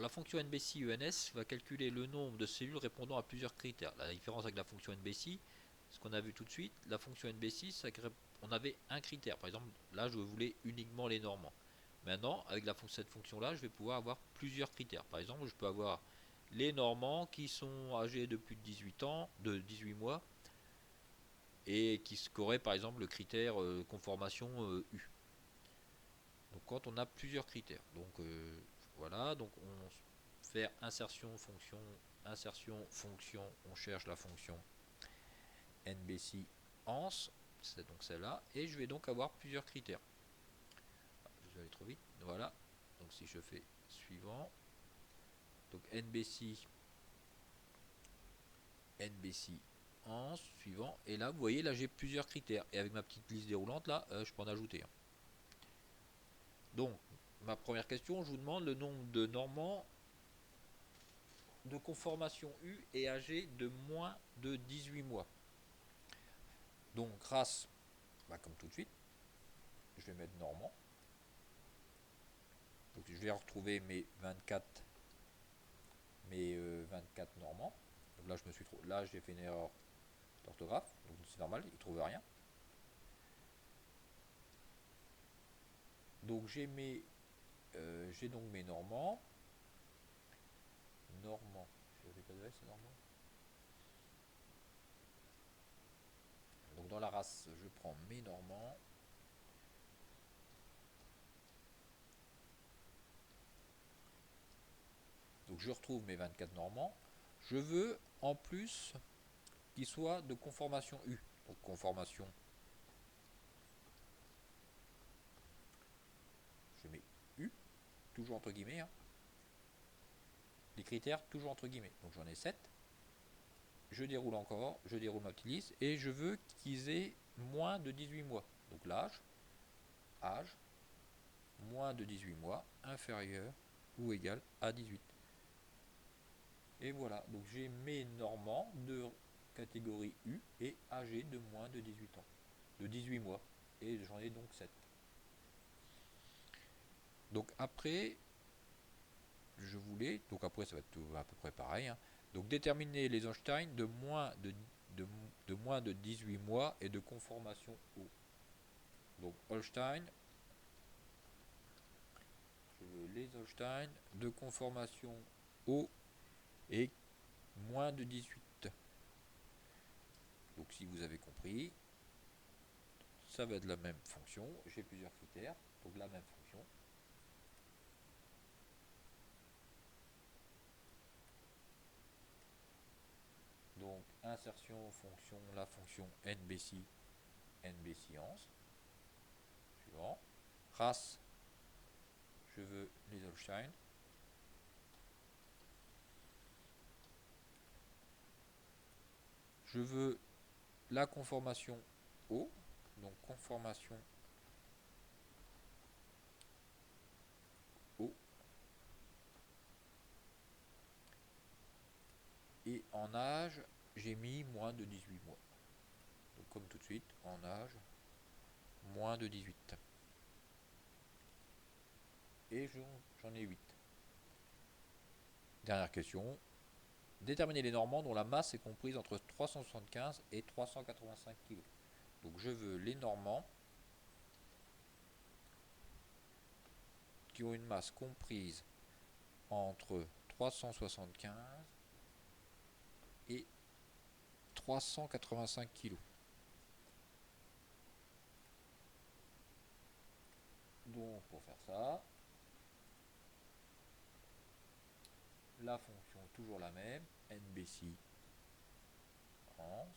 La fonction NBC-ENS va calculer le nombre de cellules répondant à plusieurs critères. La différence avec la fonction NBC, ce qu'on a vu tout de suite, la fonction NBC, on avait un critère. Par exemple, là, je voulais uniquement les normands. Maintenant, avec cette fonction-là, je vais pouvoir avoir plusieurs critères. Par exemple, je peux avoir les normands qui sont âgés de plus de 18 ans, de 18 mois, et qui auraient par exemple le critère conformation U. Donc quand on a plusieurs critères. Donc voilà, donc on fait insertion, fonction, on cherche la fonction NBC ANS, c'est donc celle-là, et je vais donc avoir plusieurs critères. Je vais aller trop vite, voilà. Donc si je fais suivant, donc NBC ANS, suivant, et là vous voyez, là j'ai plusieurs critères, et avec ma petite liste déroulante là, je peux en ajouter un. Donc ma première question, je vous demande le nombre de normands de conformation U et âgé de moins de 18 mois. Donc race, comme tout de suite, je vais mettre normand. Donc je vais retrouver mes 24 normands. Donc là là j'ai fait une erreur d'orthographe, donc c'est normal, il ne trouve rien. Donc j'ai donc mes normands. Je pas de S, normand. Donc dans la race, je prends mes normands. Donc je retrouve mes 24 normands. Je veux en plus qu'ils soient de conformation U. Donc conformation, je mets U, toujours entre guillemets. Hein. Les critères, toujours entre guillemets. Donc j'en ai 7. Je déroule encore, je déroule ma petite liste et je veux qu'ils aient moins de 18 mois. Donc l'âge, moins de 18 mois, inférieur ou égal à 18. Et voilà, donc j'ai mes normands de catégorie U et âgés de moins de 18 ans, de 18 mois. Et j'en ai donc 7. Donc après, donc après ça va être à peu près pareil. Hein. Donc déterminer les Einstein de moins de 18 mois et de conformation O. Donc Holstein, je veux les Holstein de conformation O et moins de 18. Donc si vous avez compris, ça va être la même fonction. J'ai plusieurs critères, donc la même fonction. Donc insertion, fonction, la fonction NBC, NBCiance. Suivant. Race, je veux les Holstein. Je veux la conformation O, donc conformation O. Et en âge, j'ai mis moins de 18 mois. Donc comme tout de suite, en âge, moins de 18. Et j'en ai 8. Dernière question. Déterminer les normands dont la masse est comprise entre 375 et 385 kg. Donc je veux les normands qui ont une masse comprise entre 375 et 385 kg. Donc pour faire ça, la fonction toujours la même, NBC ans,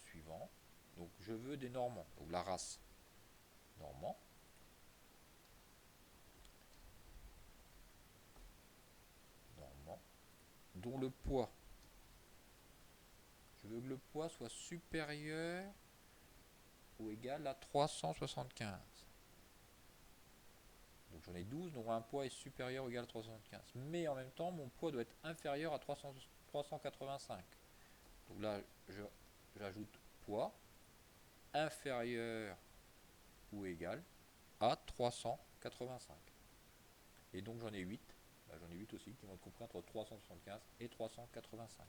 suivant. Donc je veux des normands, donc la race normand. Dont le poids, je veux que le poids soit supérieur ou égal à 375. Donc j'en ai 12, dont un poids est supérieur ou égal à 375. Mais en même temps, mon poids doit être inférieur à 385. Donc là, j'ajoute poids inférieur ou égal à 385. Et donc j'en ai 8. J'en ai 8 aussi qui vont être compris entre 375 et 385.